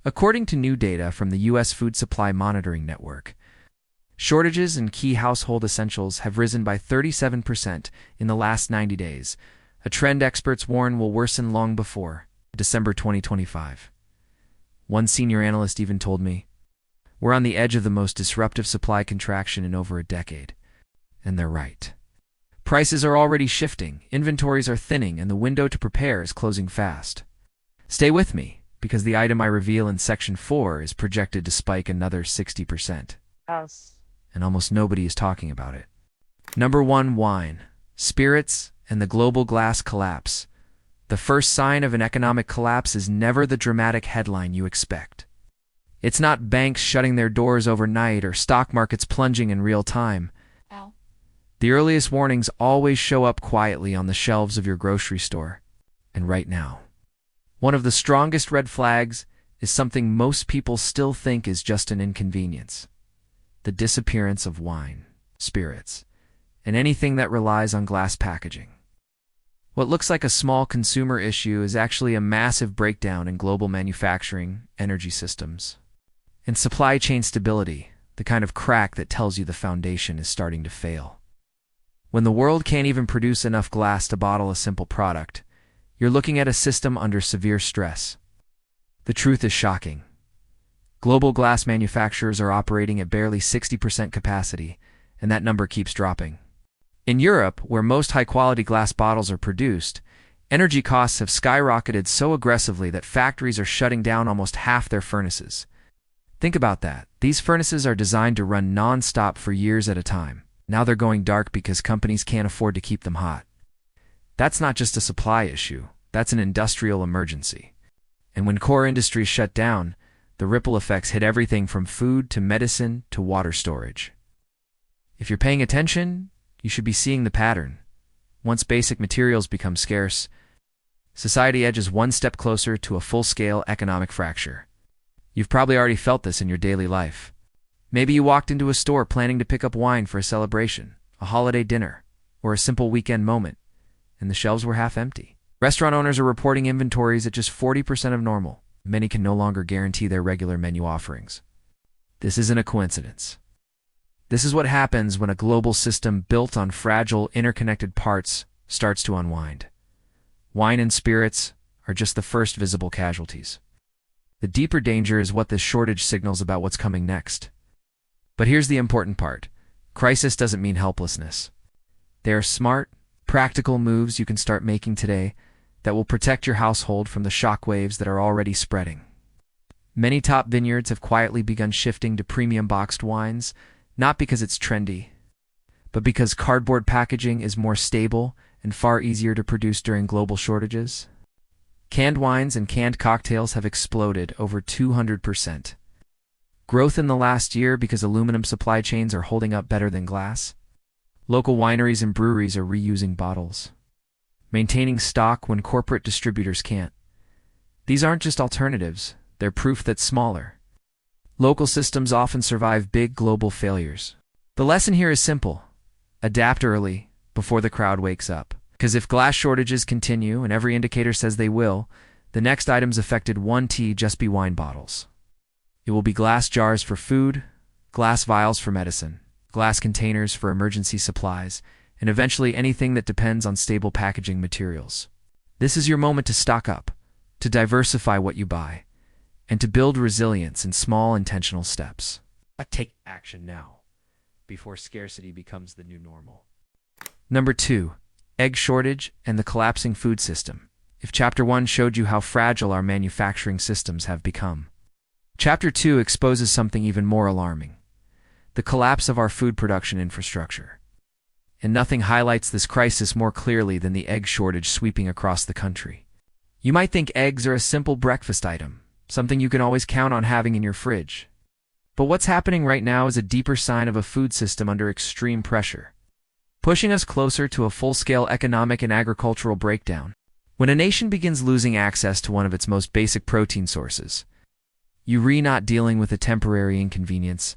According to new data from the U.S. Food Supply Monitoring Network, shortages in key household essentials have risen by 37% in the last 90 days, a trend experts warn will worsen long before December 2025. One senior analyst even told me, "We're on the edge of the most disruptive supply contraction in over a decade." And they're right. Prices are already shifting, inventories are thinning, and the window to prepare is closing fast. Stay with me, because the item I reveal in Section 4 is projected to spike another 60%. Yes. And almost nobody is talking about it. Number 1, wine, spirits, and the global glass collapse. The first sign of an economic collapse is never the dramatic headline you expect. It's not banks shutting their doors overnight or stock markets plunging in real time. Ow. The earliest warnings always show up quietly on the shelves of your grocery store. And right now, one of the strongest red flags is something most people still think is just an inconvenience: the disappearance of wine, spirits, and anything that relies on glass packaging. What looks like a small consumer issue is actually a massive breakdown in global manufacturing, energy systems, and supply chain stability, the kind of crack that tells you the foundation is starting to fail. When the world can't even produce enough glass to bottle a simple product, you're looking at a system under severe stress. The truth is shocking. Global glass manufacturers are operating at barely 60% capacity, and that number keeps dropping. In Europe, where most high-quality glass bottles are produced, energy costs have skyrocketed so aggressively that factories are shutting down almost half their furnaces. Think about that. These furnaces are designed to run non-stop for years at a time. Now they're going dark because companies can't afford to keep them hot. That's not just a supply issue. That's an industrial emergency. And when core industries shut down, the ripple effects hit everything from food to medicine to water storage. If you're paying attention, you should be seeing the pattern. Once basic materials become scarce, society edges one step closer to a full-scale economic fracture. You've probably already felt this in your daily life. Maybe you walked into a store planning to pick up wine for a celebration, a holiday dinner, or a simple weekend moment, and the shelves were half empty. Restaurant owners are reporting inventories at just 40% of normal. Many can no longer guarantee their regular menu offerings. This isn't a coincidence. This is what happens when a global system built on fragile, interconnected parts starts to unwind. Wine and spirits are just the first visible casualties. The deeper danger is what this shortage signals about what's coming next. But here's the important part. Crisis doesn't mean helplessness. There are smart, practical moves you can start making today that will protect your household from the shockwaves that are already spreading. Many top vineyards have quietly begun shifting to premium boxed wines, not because it's trendy, but because cardboard packaging is more stable and far easier to produce during global shortages. Canned wines and canned cocktails have exploded over 200%. Growth in the last year because aluminum supply chains are holding up better than glass. Local wineries and breweries are reusing bottles, maintaining stock when corporate distributors can't. These aren't just alternatives, they're proof that smaller, local systems often survive big global failures. The lesson here is simple. Adapt early, before the crowd wakes up. Because if glass shortages continue, and every indicator says they will, the next items affected won't just be wine bottles. It will be glass jars for food, glass vials for medicine, glass containers for emergency supplies, and eventually anything that depends on stable packaging materials. This is your moment to stock up, to diversify what you buy, and to build resilience in small intentional steps. Take action now, before scarcity becomes the new normal. Number 2, egg shortage and the collapsing food system. If Chapter 1 showed you how fragile our manufacturing systems have become, Chapter 2 exposes something even more alarming: the collapse of our food production infrastructure. And nothing highlights this crisis more clearly than the egg shortage sweeping across the country. You might think eggs are a simple breakfast item, something you can always count on having in your fridge. But what's happening right now is a deeper sign of a food system under extreme pressure, pushing us closer to a full-scale economic and agricultural breakdown. When a nation begins losing access to one of its most basic protein sources, you're not dealing with a temporary inconvenience,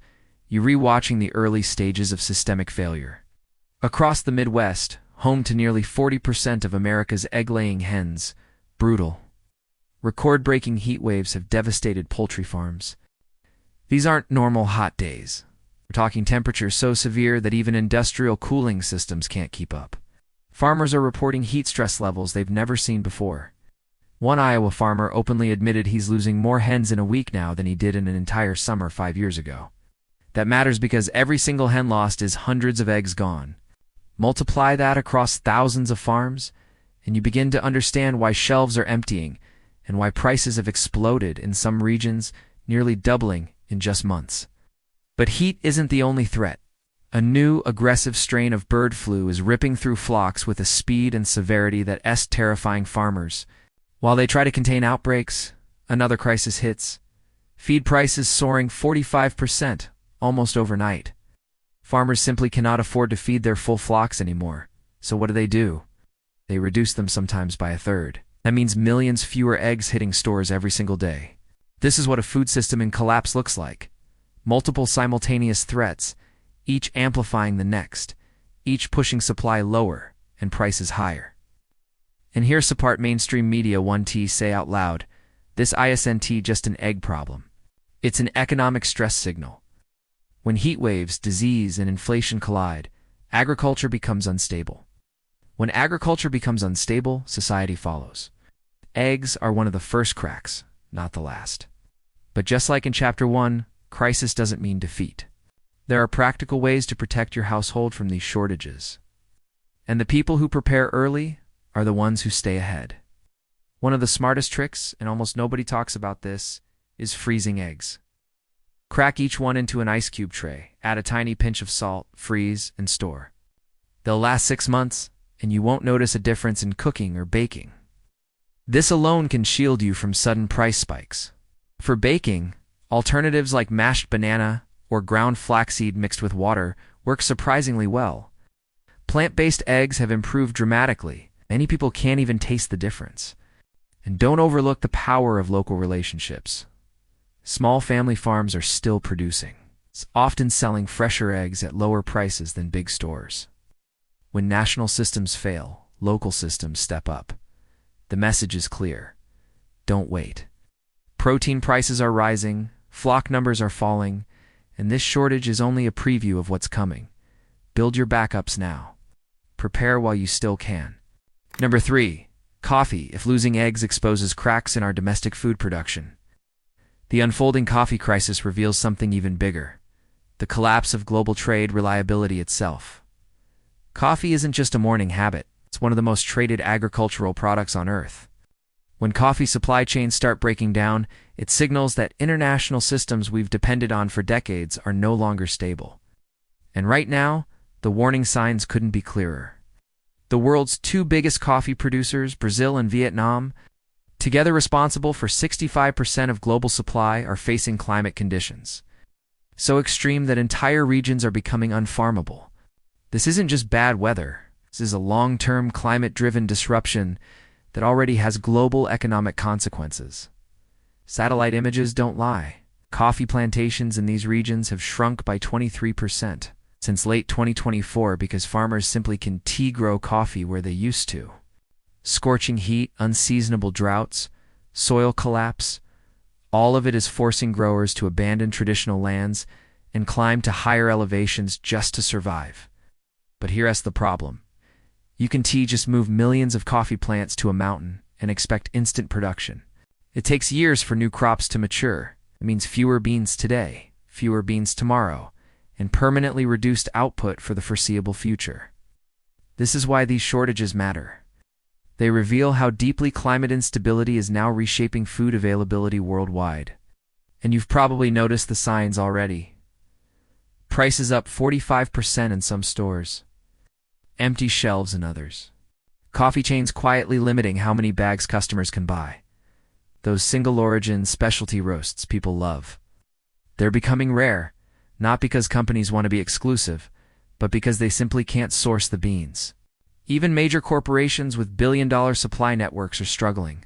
you're watching the early stages of systemic failure. Across the Midwest, home to nearly 40% of America's egg-laying hens, brutal. Record-breaking heat waves have devastated poultry farms. These aren't normal hot days. We're talking temperatures so severe that even industrial cooling systems can't keep up. Farmers are reporting heat stress levels they've never seen before. One Iowa farmer openly admitted he's losing more hens in a week now than he did in an entire summer 5 years ago. That matters because every single hen lost is hundreds of eggs gone. Multiply that across thousands of farms, and you begin to understand why shelves are emptying and why prices have exploded in some regions, nearly doubling in just months. But heat isn't the only threat. A new, aggressive strain of bird flu is ripping through flocks with a speed and severity that's terrifying farmers. While they try to contain outbreaks, another crisis hits. Feed prices soaring 45%, almost overnight. Farmers simply cannot afford to feed their full flocks anymore. So what do? They reduce them sometimes by a third. That means millions fewer eggs hitting stores every single day. This is what a food system in collapse looks like. Multiple simultaneous threats, each amplifying the next, each pushing supply lower and prices higher. And here's the part mainstream media won't say out loud. This isn't just an egg problem. It's an economic stress signal. When heat waves, disease, and inflation collide, agriculture becomes unstable. When agriculture becomes unstable, society follows. Eggs are one of the first cracks, not the last. But just like in Chapter 1, crisis doesn't mean defeat. There are practical ways to protect your household from these shortages. And the people who prepare early are the ones who stay ahead. One of the smartest tricks, and almost nobody talks about this, is freezing eggs. Crack each one into an ice cube tray, add a tiny pinch of salt, freeze, and store. They'll last 6 months, and you won't notice a difference in cooking or baking. This alone can shield you from sudden price spikes. For baking, alternatives like mashed banana or ground flaxseed mixed with water work surprisingly well. Plant-based eggs have improved dramatically. Many people can't even taste the difference. And don't overlook the power of local relationships. Small family farms are still producing, often selling fresher eggs at lower prices than big stores. When national systems fail, local systems step up. The message is clear. Don't wait. Protein prices are rising, flock numbers are falling, and this shortage is only a preview of what's coming. Build your backups now. Prepare while you still can. Number 3. Coffee, if losing eggs exposes cracks in our domestic food production. The unfolding coffee crisis reveals something even bigger. The collapse of global trade reliability itself. Coffee isn't just a morning habit. It's one of the most traded agricultural products on Earth. When coffee supply chains start breaking down, it signals that international systems we've depended on for decades are no longer stable. And right now, the warning signs couldn't be clearer. The world's 2 biggest coffee producers, Brazil and Vietnam, together responsible for 65% of global supply, are facing climate conditions so extreme that entire regions are becoming unfarmable. This isn't just bad weather. This is a long-term climate-driven disruption that already has global economic consequences. Satellite images don't lie. Coffee plantations in these regions have shrunk by 23% since late 2024 because farmers simply can't grow coffee where they used to. Scorching heat, unseasonable droughts, soil collapse, all of it is forcing growers to abandon traditional lands and climb to higher elevations just to survive. But here's the problem. You can just move millions of coffee plants to a mountain and expect instant production. It takes years for new crops to mature. It means fewer beans today, fewer beans tomorrow, and permanently reduced output for the foreseeable future. This is why these shortages matter. They reveal how deeply climate instability is now reshaping food availability worldwide. And you've probably noticed the signs already. Prices up 45% in some stores. Empty shelves in others. Coffee chains quietly limiting how many bags customers can buy. Those single-origin specialty roasts people love. They're becoming rare, not because companies want to be exclusive, but because they simply can't source the beans. Even major corporations with billion-dollar supply networks are struggling.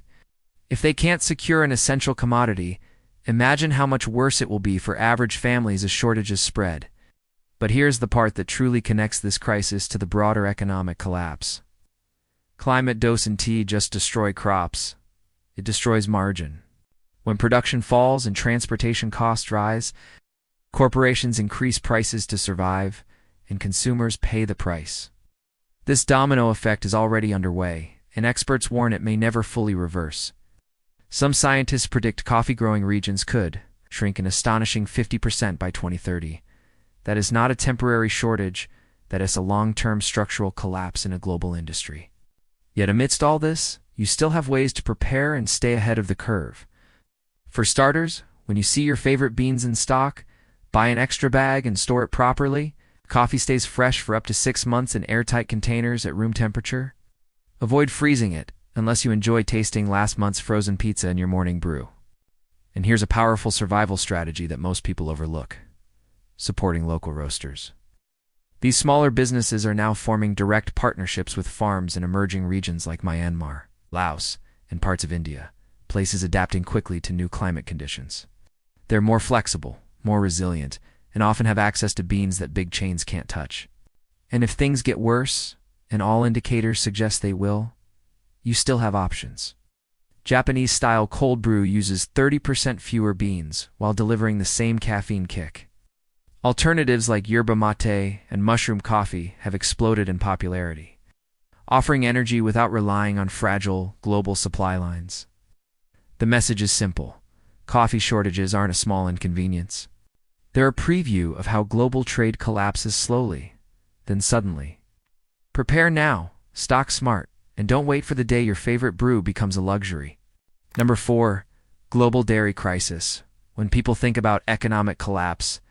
If they can't secure an essential commodity, imagine how much worse it will be for average families as shortages spread. But here's the part that truly connects this crisis to the broader economic collapse. Climate doesn't just destroy crops. it destroys margin. When production falls and transportation costs rise, corporations increase prices to survive, and consumers pay the price. This domino effect is already underway, and experts warn it may never fully reverse. Some scientists predict coffee-growing regions could shrink an astonishing 50% by 2030. That is not a temporary shortage, that is a long-term structural collapse in a global industry. Yet amidst all this, you still have ways to prepare and stay ahead of the curve. For starters, when you see your favorite beans in stock, buy an extra bag and store it properly. Coffee stays fresh for up to 6 months in airtight containers at room temperature. Avoid freezing it, unless you enjoy tasting last month's frozen pizza in your morning brew. And here's a powerful survival strategy that most people overlook: supporting local roasters. These smaller businesses are now forming direct partnerships with farms in emerging regions like Myanmar, Laos, and parts of India, places adapting quickly to new climate conditions. They're more flexible, more resilient, and often have access to beans that big chains can't touch. And if things get worse, and all indicators suggest they will, you still have options. Japanese-style cold brew uses 30% fewer beans while delivering the same caffeine kick. Alternatives like yerba mate and mushroom coffee have exploded in popularity, offering energy without relying on fragile global supply lines. The message is simple: coffee shortages aren't a small inconvenience. They're a preview of how global trade collapses slowly, then suddenly. Prepare now, stock smart, and don't wait for the day your favorite brew becomes a luxury. Number 4, global dairy crisis. When people think about economic collapse,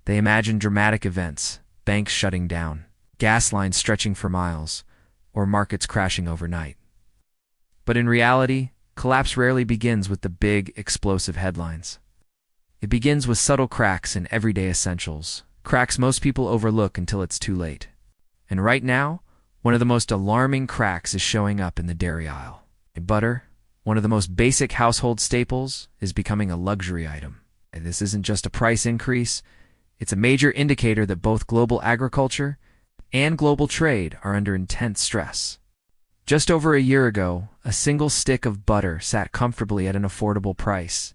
they imagine dramatic events, banks shutting down, gas lines stretching for miles, or markets crashing overnight. But in reality, collapse rarely begins with the big, explosive headlines. It begins with subtle cracks in everyday essentials, cracks most people overlook until it's too late. And right now, one of the most alarming cracks is showing up in the dairy aisle. Butter, one of the most basic household staples, is becoming a luxury item. And this isn't just a price increase, it's a major indicator that both global agriculture and global trade are under intense stress. Just over a year ago, a single stick of butter sat comfortably at an affordable price.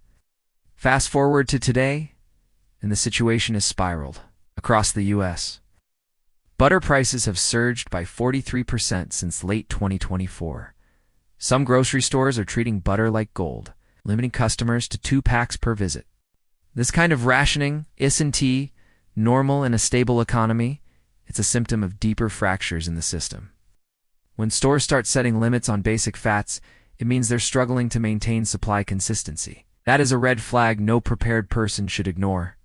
Fast forward to today, and the situation has spiraled. Across the U.S., butter prices have surged by 43% since late 2024. Some grocery stores are treating butter like gold, limiting customers to 2 packs per visit. This kind of rationing isn't normal in a stable economy. It's a symptom of deeper fractures in the system. When stores start setting limits on basic fats, it means they're struggling to maintain supply consistency. That is a red flag no prepared person should ignore.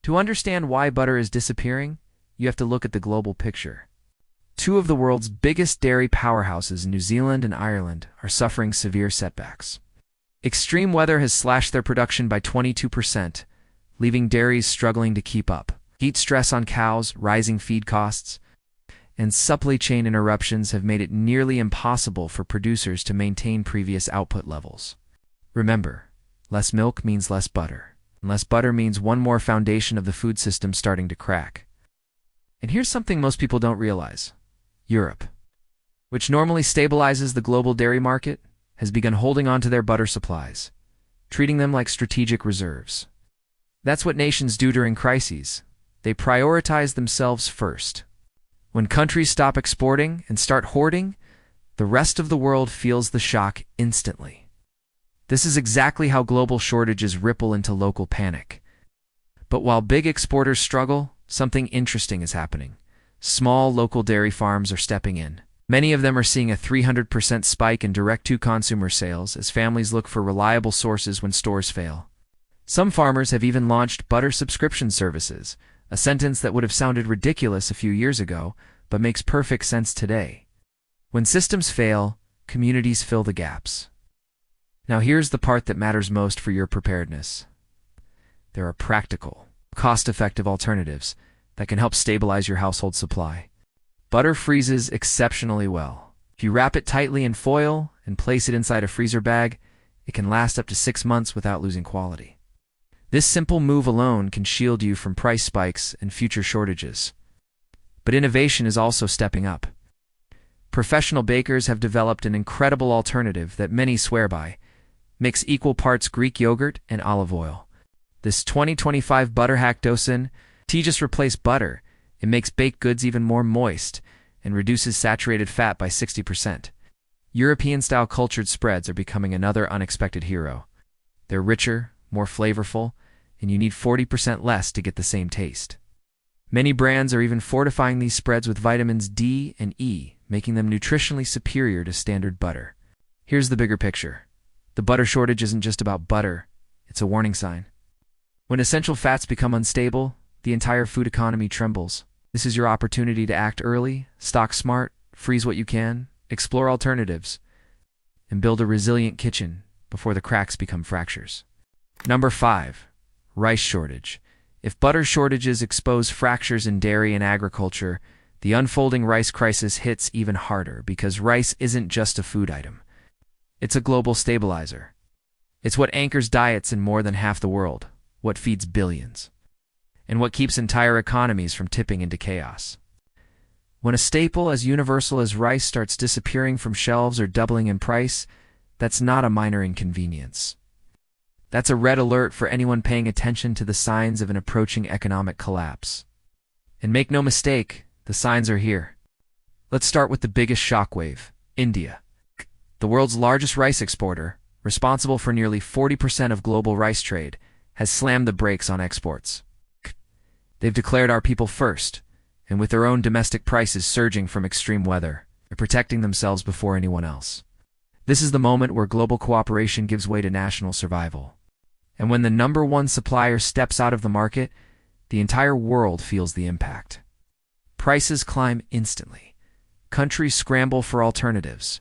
To understand why butter is disappearing, you have to look at the global picture. 2 of the world's biggest dairy powerhouses, New Zealand and Ireland, are suffering severe setbacks. Extreme weather has slashed their production by 22%, leaving dairies struggling to keep up. Heat stress on cows, rising feed costs, and supply chain interruptions have made it nearly impossible for producers to maintain previous output levels. Remember, less milk means less butter, and less butter means one more foundation of the food system starting to crack. And here's something most people don't realize. Europe, which normally stabilizes the global dairy market, has begun holding on to their butter supplies, treating them like strategic reserves. That's what nations do during crises. They prioritize themselves first. When countries stop exporting and start hoarding, the rest of the world feels the shock instantly. This is exactly how global shortages ripple into local panic. But while big exporters struggle, something interesting is happening. Small local dairy farms are stepping in. Many of them are seeing a 300% spike in direct-to-consumer sales as families look for reliable sources when stores fail. Some farmers have even launched butter subscription services, a sentence that would have sounded ridiculous a few years ago, but makes perfect sense today. When systems fail, communities fill the gaps. Now here's the part that matters most for your preparedness. There are practical, cost-effective alternatives that can help stabilize your household supply. Butter freezes exceptionally well. If you wrap it tightly in foil and place it inside a freezer bag, it can last up to 6 months without losing quality. This simple move alone can shield you from price spikes and future shortages. But innovation is also stepping up. Professional bakers have developed an incredible alternative that many swear by: Mix equal parts Greek yogurt and olive oil. This 2025 butter hack dosen tea just replaced butter. It makes baked goods even more moist and reduces saturated fat by 60%. European-style cultured spreads are becoming another unexpected hero. They're richer, more flavorful, and you need 40% less to get the same taste. Many brands are even fortifying these spreads with vitamins D and E, making them nutritionally superior to standard butter. Here's the bigger picture. The butter shortage isn't just about butter, it's a warning sign. When essential fats become unstable, the entire food economy trembles. This is your opportunity to act early, stock smart, freeze what you can, explore alternatives, and build a resilient kitchen before the cracks become fractures. Number 5. Rice shortage. If butter shortages expose fractures in dairy and agriculture, the unfolding rice crisis hits even harder because rice isn't just a food item. It's a global stabilizer. It's what anchors diets in more than half the world, what feeds billions, and what keeps entire economies from tipping into chaos. When a staple as universal as rice starts disappearing from shelves or doubling in price, that's not a minor inconvenience. That's a red alert for anyone paying attention to the signs of an approaching economic collapse. And make no mistake, the signs are here. Let's start with the biggest shockwave, India. The world's largest rice exporter, responsible for nearly 40% of global rice trade, has slammed the brakes on exports. They've declared our people first, and with their own domestic prices surging from extreme weather, they're protecting themselves before anyone else. This is the moment where global cooperation gives way to national survival. And when the number one supplier steps out of the market, the entire world feels the impact. Prices climb instantly. Countries scramble for alternatives.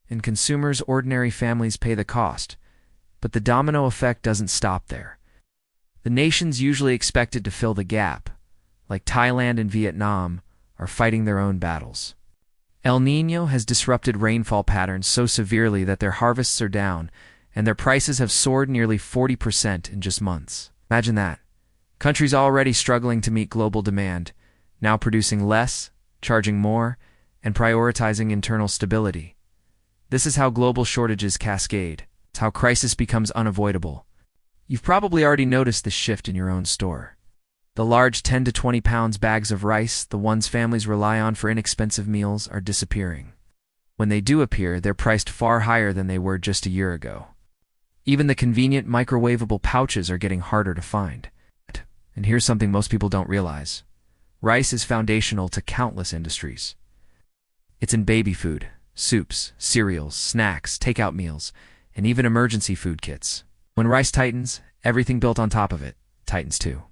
And consumers, ordinary families, pay the cost. But the domino effect doesn't stop there. The nations usually expected to fill the gap, like Thailand and Vietnam, are fighting their own battles. El Niño has disrupted rainfall patterns so severely that their harvests are down, and their prices have soared nearly 40% in just months. Imagine that. Countries already struggling to meet global demand, now producing less, charging more, and prioritizing internal stability. This is how global shortages cascade. It's how crisis becomes unavoidable. You've probably already noticed this shift in your own store. The large 10 to 20 pounds bags of rice, the ones families rely on for inexpensive meals, are disappearing. When they do appear, they're priced far higher than they were just a year ago. Even the convenient microwavable pouches are getting harder to find. And here's something most people don't realize. Rice is foundational to countless industries. It's in baby food, soups, cereals, snacks, takeout meals, and even emergency food kits. When rice tightens, everything built on top of it tightens too.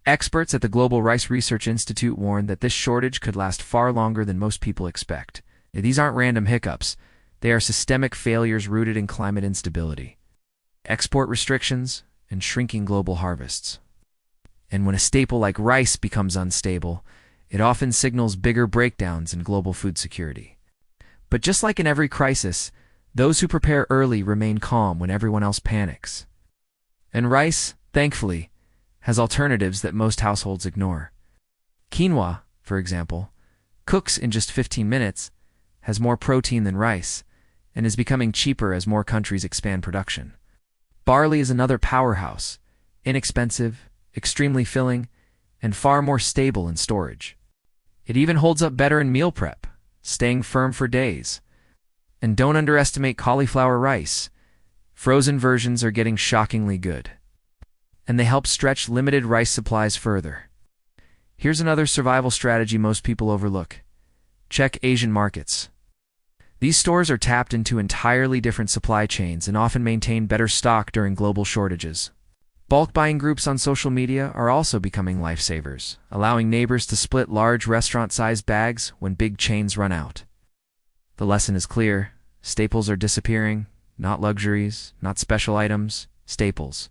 Experts at the Global Rice Research Institute warn that this shortage could last far longer than most people expect. These aren't random hiccups. They are systemic failures rooted in climate instability, export restrictions, and shrinking global harvests. And when a staple like rice becomes unstable, it often signals bigger breakdowns in global food security. But just like in every crisis, those who prepare early remain calm when everyone else panics. And rice, thankfully, has alternatives that most households ignore. Quinoa, for example, cooks in just 15 minutes, has more protein than rice, and is becoming cheaper as more countries expand production. Barley is another powerhouse, inexpensive, extremely filling, and far more stable in storage. It even holds up better in meal prep, staying firm for days. And don't underestimate cauliflower rice. Frozen versions are getting shockingly good. And they help stretch limited rice supplies further. Here's another survival strategy most people overlook. Check Asian markets. These stores are tapped into entirely different supply chains and often maintain better stock during global shortages. Bulk buying groups on social media are also becoming lifesavers, allowing neighbors to split large restaurant-sized bags when big chains run out. The lesson is clear. Staples are disappearing, not luxuries, not special items, staples.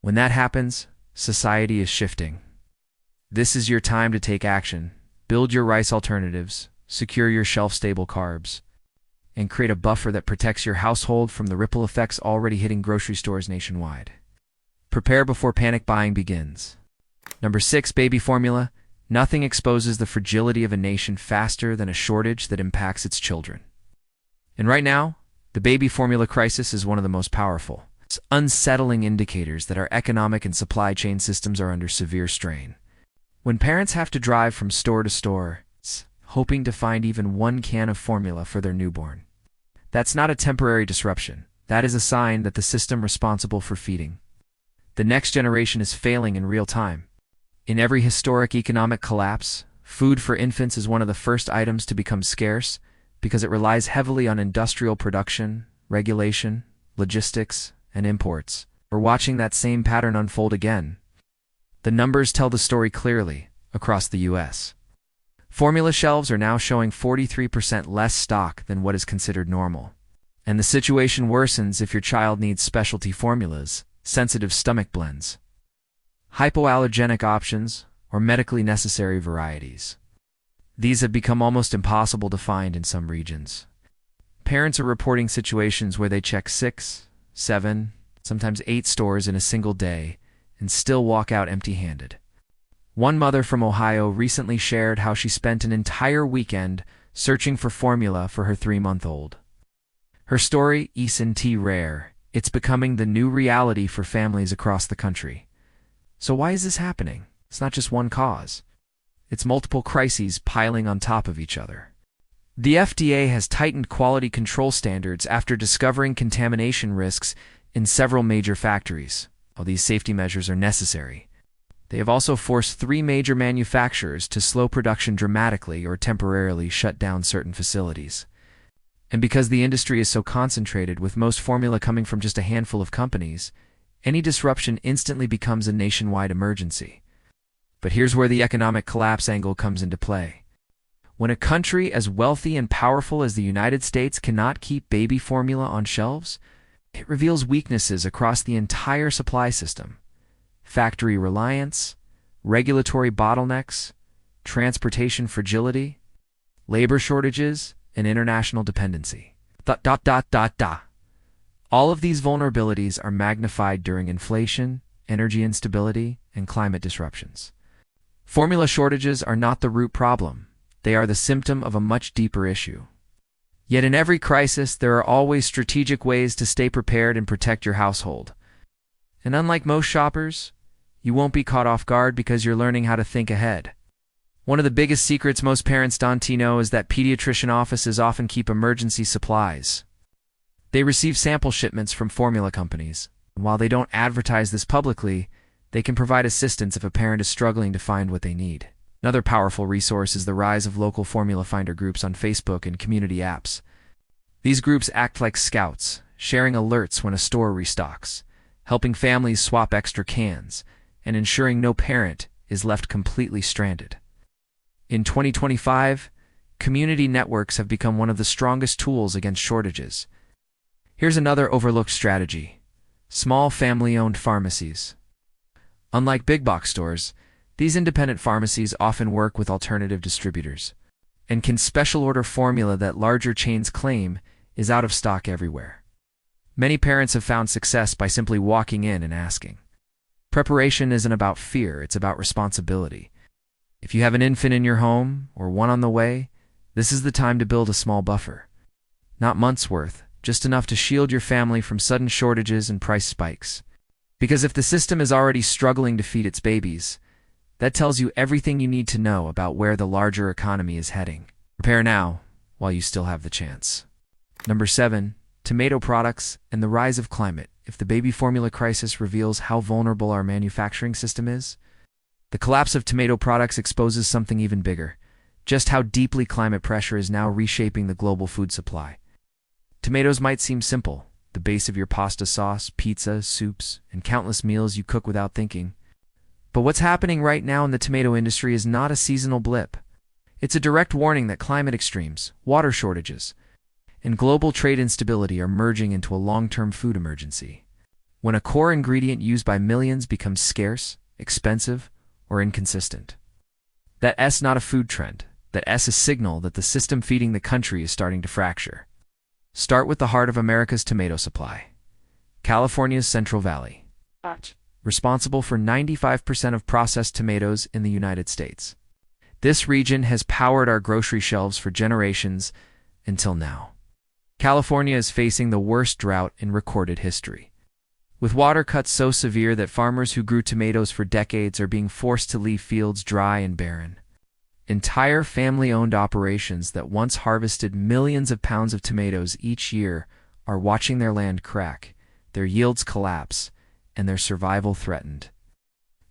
When that happens, society is shifting. This is your time to take action, build your rice alternatives, secure your shelf-stable carbs, and create a buffer that protects your household from the ripple effects already hitting grocery stores nationwide. Prepare before panic buying begins. Number 6, baby formula. Nothing exposes the fragility of a nation faster than a shortage that impacts its children. And right now, The baby formula crisis is one of the most powerful, unsettling indicators that our economic and supply chain systems are under severe strain. When parents have to drive from store to store, hoping to find even one can of formula for their newborn, that's not a temporary disruption. That is a sign that the system responsible for feeding the next generation is failing in real time. In every historic economic collapse, food for infants is one of the first items to become scarce because it relies heavily on industrial production, regulation, logistics, and imports. We're watching that same pattern unfold again. The numbers tell the story clearly across the U.S. Formula shelves are now showing 43% less stock than what is considered normal. And the situation worsens if your child needs specialty formulas, sensitive stomach blends, hypoallergenic options, or medically necessary varieties. These have become almost impossible to find in some regions. Parents are reporting situations where they check 6, 7, sometimes 8 stores in a single day and still walk out empty-handed. One mother from Ohio recently shared how she spent an entire weekend searching for formula for her 3-month-old. Her story isn't rare. It's becoming the new reality for families across the country. So why is this happening? It's not just one cause. It's multiple crises piling on top of each other. The FDA has tightened quality control standards after discovering contamination risks in several major factories. While these safety measures are necessary, they have also forced 3 major manufacturers to slow production dramatically or temporarily shut down certain facilities. And because the industry is so concentrated, with most formula coming from just a handful of companies, any disruption instantly becomes a nationwide emergency. But here's where the economic collapse angle comes into play. When a country as wealthy and powerful as the United States cannot keep baby formula on shelves, it reveals weaknesses across the entire supply system. Factory reliance, regulatory bottlenecks, transportation fragility, labor shortages, and international dependency. All of these vulnerabilities are magnified during inflation, energy instability, and climate disruptions. Formula shortages are not the root problem. They are the symptom of a much deeper issue. Yet in every crisis, there are always strategic ways to stay prepared and protect your household. And unlike most shoppers, you won't be caught off guard because you're learning how to think ahead. One of the biggest secrets most parents don't know is that pediatrician offices often keep emergency supplies. They receive sample shipments from formula companies. And while they don't advertise this publicly, they can provide assistance if a parent is struggling to find what they need. Another powerful resource is the rise of local formula finder groups on Facebook and community apps. These groups act like scouts, sharing alerts when a store restocks, helping families swap extra cans, and ensuring no parent is left completely stranded. In 2025, community networks have become one of the strongest tools against shortages. Here's another overlooked strategy: small family-owned pharmacies. Unlike big box stores, these independent pharmacies often work with alternative distributors and can special order formula that larger chains claim is out of stock everywhere. Many parents have found success by simply walking in and asking. Preparation isn't about fear, it's about responsibility. If you have an infant in your home or one on the way, this is the time to build a small buffer. Not months worth, just enough to shield your family from sudden shortages and price spikes. Because if the system is already struggling to feed its babies, that tells you everything you need to know about where the larger economy is heading. Prepare now, while you still have the chance. Number 7. Tomato products and the rise of climate. If the baby formula crisis reveals how vulnerable our manufacturing system is, the collapse of tomato products exposes something even bigger: just how deeply climate pressure is now reshaping the global food supply. Tomatoes might seem simple, the base of your pasta sauce, pizza, soups, and countless meals you cook without thinking. But what's happening right now in the tomato industry is not a seasonal blip. It's a direct warning that climate extremes, water shortages, and global trade instability are merging into a long-term food emergency. When a core ingredient used by millions becomes scarce, expensive, or inconsistent, that's not a food trend. That's a signal that the system feeding the country is starting to fracture. Start with the heart of America's tomato supply: California's Central Valley, responsible for 95% of processed tomatoes in the United States. This region has powered our grocery shelves for generations until now. California is facing the worst drought in recorded history, with water cuts so severe that farmers who grew tomatoes for decades are being forced to leave fields dry and barren. Entire family-owned operations that once harvested millions of pounds of tomatoes each year are watching their land crack, their yields collapse, and their survival threatened.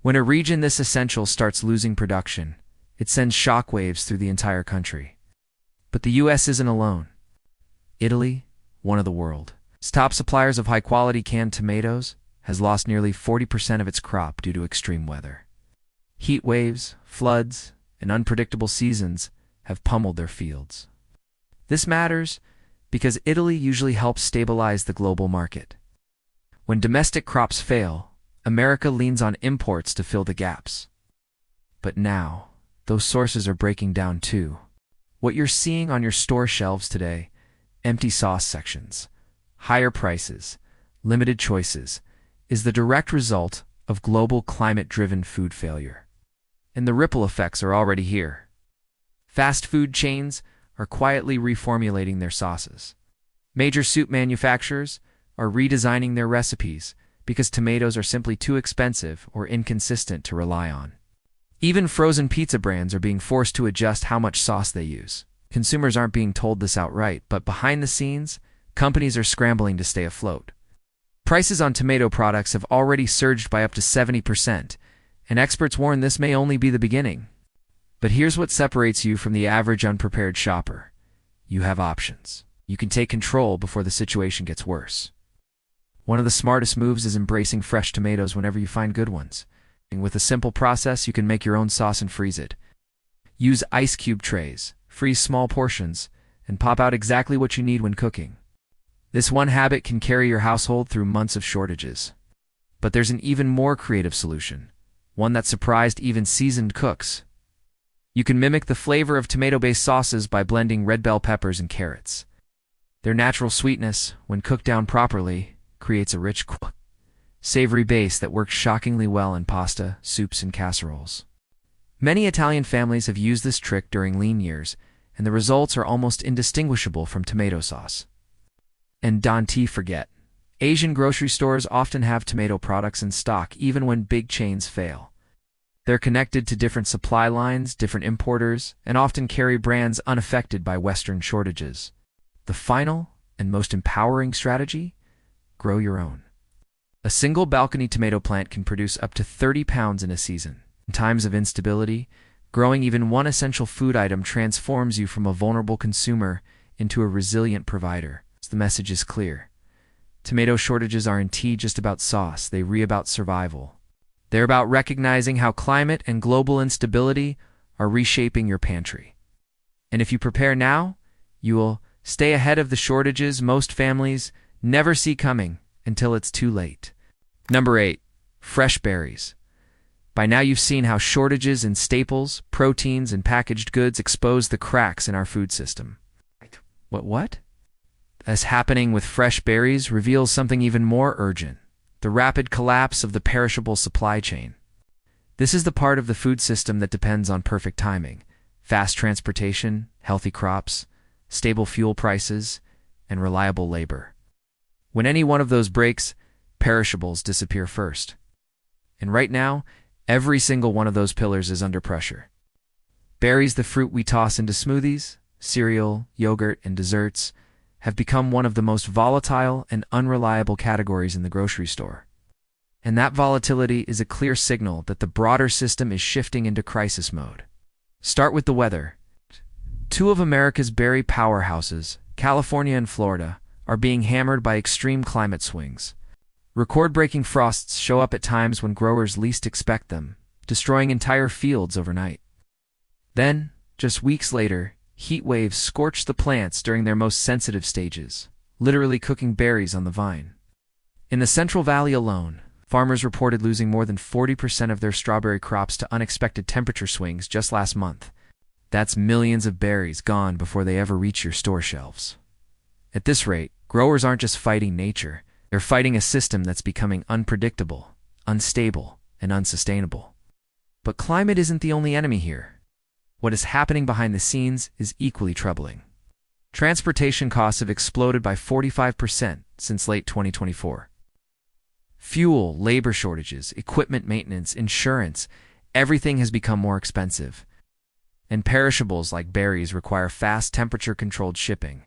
When a region this essential starts losing production, it sends shockwaves through the entire country. But the U.S. isn't alone. Italy, one of the world's top suppliers of high-quality canned tomatoes, has lost nearly 40% of its crop due to extreme weather. Heat waves, floods, and unpredictable seasons have pummeled their fields. This matters because Italy usually helps stabilize the global market. When domestic crops fail, America leans on imports to fill the gaps. But now, those sources are breaking down too. What you're seeing on your store shelves today, empty sauce sections, higher prices, limited choices, is the direct result of global climate-driven food failure. And the ripple effects are already here. Fast food chains are quietly reformulating their sauces. Major soup manufacturers are redesigning their recipes because tomatoes are simply too expensive or inconsistent to rely on. Even frozen pizza brands are being forced to adjust how much sauce they use. Consumers aren't being told this outright, but behind the scenes, companies are scrambling to stay afloat. Prices on tomato products have already surged by up to 70%, and experts warn this may only be the beginning. But here's what separates you from the average unprepared shopper. You have options. You can take control before the situation gets worse. One of the smartest moves is embracing fresh tomatoes whenever you find good ones. And with a simple process, you can make your own sauce and freeze it. Use ice cube trays, freeze small portions, and pop out exactly what you need when cooking. This one habit can carry your household through months of shortages. But there's an even more creative solution, one that surprised even seasoned cooks. You can mimic the flavor of tomato-based sauces by blending red bell peppers and carrots. Their natural sweetness, when cooked down properly, creates a rich, savory base that works shockingly well in pasta, soups, and casseroles. Many Italian families have used this trick during lean years, and the results are almost indistinguishable from tomato sauce. And don't forget, Asian grocery stores often have tomato products in stock even when big chains fail. They're connected to different supply lines, different importers, and often carry brands unaffected by Western shortages. The final and most empowering strategy? Grow your own. A single balcony tomato plant can produce up to 30 pounds in a season. In times of instability, growing even one essential food item transforms you from a vulnerable consumer into a resilient provider. The message is clear. Tomato shortages aren't just about sauce, they're about survival. They're about recognizing how climate and global instability are reshaping your pantry. And if you prepare now, you will stay ahead of the shortages most families never see coming until it's too late. Number 8. Fresh berries. By now you've seen how shortages in staples, proteins, and packaged goods expose the cracks in our food system. What? As happening with fresh berries reveals something even more urgent, the rapid collapse of the perishable supply chain. This is the part of the food system that depends on perfect timing, fast transportation, healthy crops, stable fuel prices, and reliable labor. When any one of those breaks, perishables disappear first. And right now, every single one of those pillars is under pressure. Berries, the fruit we toss into smoothies, cereal, yogurt, and desserts, have become one of the most volatile and unreliable categories in the grocery store. And that volatility is a clear signal that the broader system is shifting into crisis mode. Start with the weather. Two of America's berry powerhouses, California and Florida, are being hammered by extreme climate swings. Record-breaking frosts show up at times when growers least expect them, destroying entire fields overnight. Then, just weeks later, heat waves scorch the plants during their most sensitive stages, literally cooking berries on the vine. In the Central Valley alone, farmers reported losing more than 40% of their strawberry crops to unexpected temperature swings just last month. That's millions of berries gone before they ever reach your store shelves. At this rate, growers aren't just fighting nature, they're fighting a system that's becoming unpredictable, unstable, and unsustainable. But climate isn't the only enemy here. What is happening behind the scenes is equally troubling. Transportation costs have exploded by 45% since late 2024. Fuel, labor shortages, equipment maintenance, insurance, everything has become more expensive. And perishables like berries require fast temperature-controlled shipping.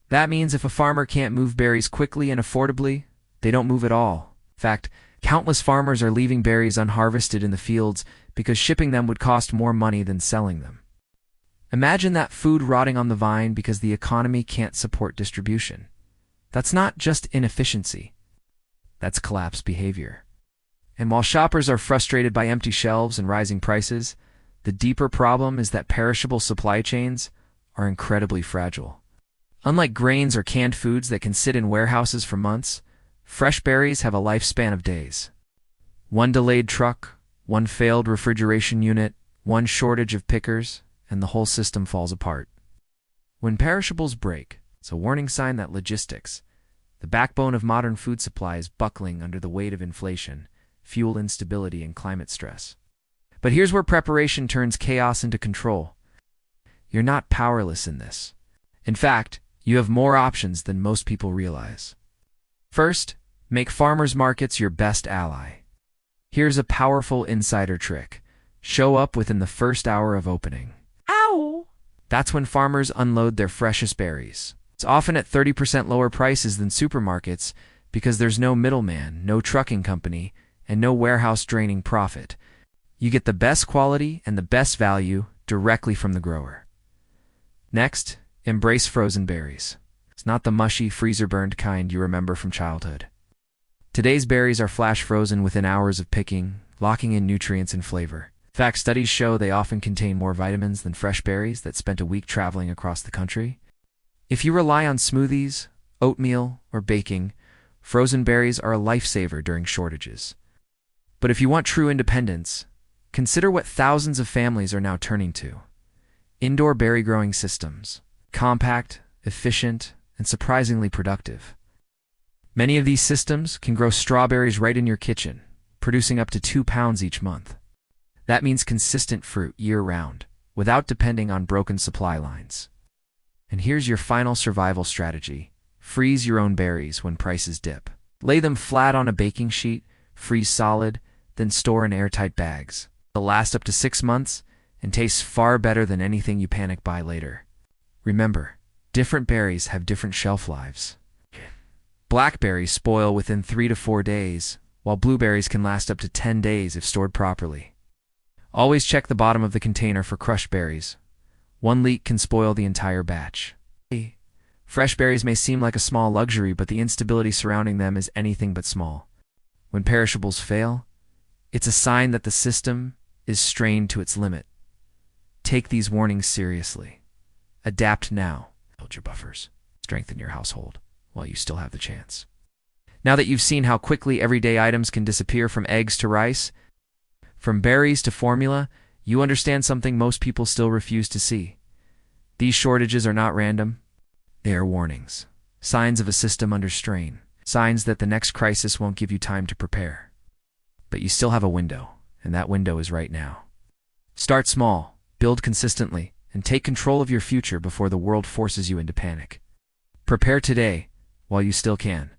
That means if a farmer can't move berries quickly and affordably, they don't move at all. In fact, countless farmers are leaving berries unharvested in the fields because shipping them would cost more money than selling them. Imagine that food rotting on the vine because the economy can't support distribution. That's not just inefficiency. That's collapse behavior. And while shoppers are frustrated by empty shelves and rising prices, the deeper problem is that perishable supply chains are incredibly fragile. Unlike grains or canned foods that can sit in warehouses for months, fresh berries have a lifespan of days. One delayed truck, one failed refrigeration unit, one shortage of pickers, and the whole system falls apart. When perishables break, it's a warning sign that logistics, the backbone of modern food supply, is buckling under the weight of inflation, fuel instability, and climate stress. But here's where preparation turns chaos into control. You're not powerless in this. In fact, you have more options than most people realize. First, make farmers markets your best ally. Here's a powerful insider trick. Show up within the first hour of opening. Ow! That's when farmers unload their freshest berries. It's often at 30% lower prices than supermarkets because there's no middleman, no trucking company, and no warehouse draining profit. You get the best quality and the best value directly from the grower. Next, embrace frozen berries. It's not the mushy, freezer-burned kind you remember from childhood. Today's berries are flash frozen within hours of picking, locking in nutrients and flavor. In fact, studies show they often contain more vitamins than fresh berries that spent a week traveling across the country. If you rely on smoothies, oatmeal, or baking, frozen berries are a lifesaver during shortages. But if you want true independence, consider what thousands of families are now turning to. Indoor berry growing systems. Compact, efficient, and surprisingly productive. Many of these systems can grow strawberries right in your kitchen, producing up to 2 pounds each month. That means consistent fruit year-round, without depending on broken supply lines. And here's your final survival strategy. Freeze your own berries when prices dip. Lay them flat on a baking sheet, freeze solid, then store in airtight bags. They'll last up to 6 months and taste far better than anything you panic buy later. Remember, different berries have different shelf lives. Blackberries spoil within 3 to 4 days, while blueberries can last up to 10 days if stored properly. Always check the bottom of the container for crushed berries. One leak can spoil the entire batch. Fresh berries may seem like a small luxury, but the instability surrounding them is anything but small. When perishables fail, it's a sign that the system is strained to its limit. Take these warnings seriously. Adapt now. Build your buffers. Strengthen your household while you still have the chance. Now that you've seen how quickly everyday items can disappear, from eggs to rice, from berries to formula, you understand something most people still refuse to see. These shortages are not random. They are warnings. Signs of a system under strain. Signs that the next crisis won't give you time to prepare. But you still have a window, and that window is right now. Start small, build consistently, and take control of your future before the world forces you into panic. Prepare today while you still can.